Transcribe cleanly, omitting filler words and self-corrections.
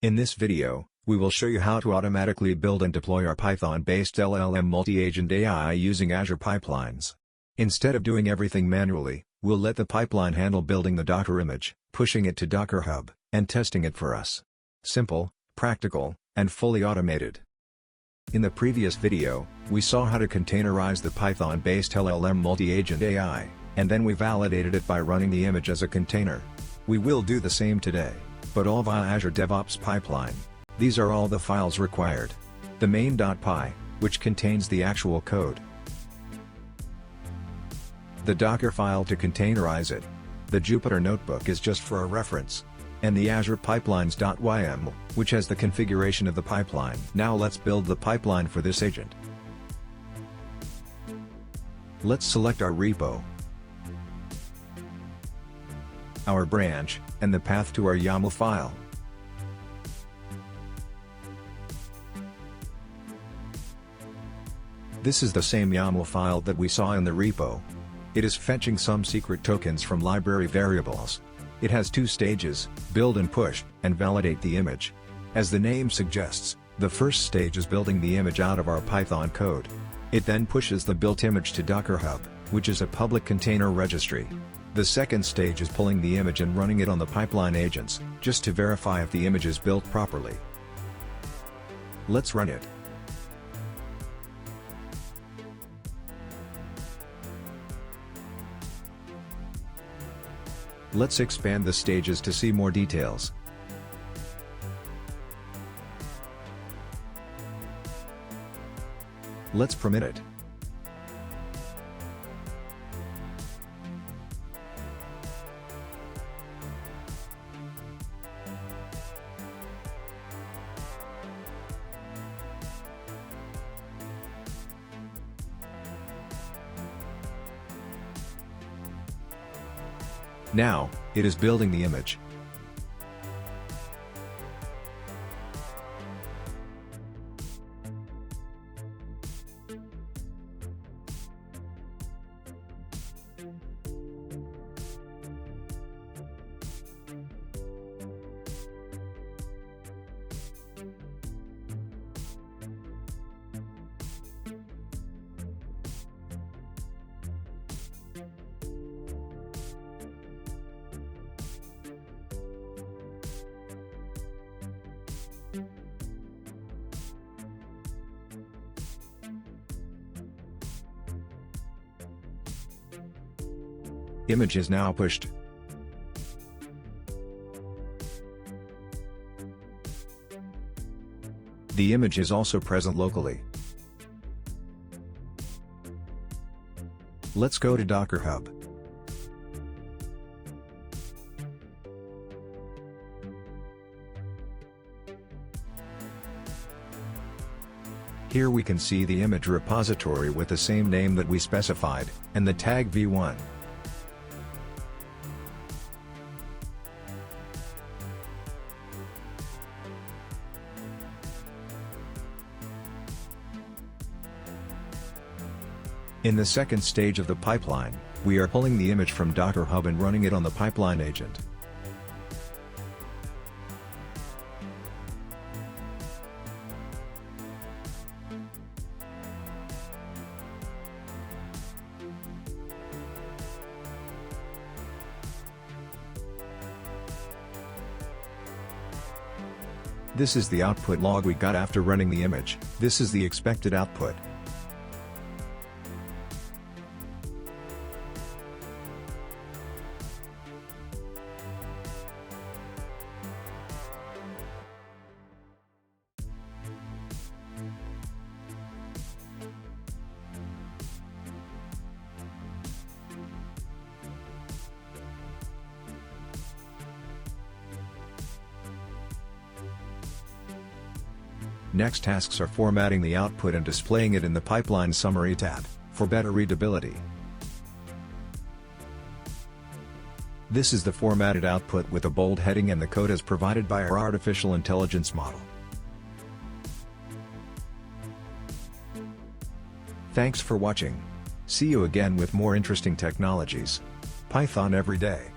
In this video, we will show you how to automatically build and deploy our Python-based LLM Multi-Agent AI using Azure Pipelines. Instead of doing everything manually, we'll let the pipeline handle building the Docker image, pushing it to Docker Hub, and testing it for us. Simple, practical, and fully automated. In the previous video, we saw how to containerize the Python-based LLM Multi-Agent AI, and then we validated it by running the image as a container. We will do the same today, but all via Azure DevOps Pipeline. These are all the files required. The main.py, which contains the actual code. The Docker file to containerize it. The Jupyter Notebook is just for a reference. And the Azure Pipelines.yml, which has the configuration of the pipeline. Now let's build the pipeline for this agent. Let's select our repo, our branch, and the path to our YAML file. This is the same YAML file that we saw in the repo. It is fetching some secret tokens from library variables. It has two stages, build and push, and validate the image. As the name suggests, the first stage is building the image out of our Python code. It then pushes the built image to Docker Hub, which is a public container registry. The second stage is pulling the image and running it on the pipeline agents, just to verify if the image is built properly. Let's run it. Let's expand the stages to see more details. Let's permit it. Now, it is building the image. Image is now pushed. The image is also present locally. Let's go to Docker Hub. Here we can see the image repository with the same name that we specified, and the tag v1. In the second stage of the pipeline, we are pulling the image from Docker Hub and running it on the pipeline agent. This is the output log we got after running the image. This is the expected output. Next tasks are formatting the output and displaying it in the Pipeline Summary tab, for better readability. This is the formatted output with a bold heading, and the code is provided by our artificial intelligence model. Thanks for watching. See you again with more interesting technologies. Python every day.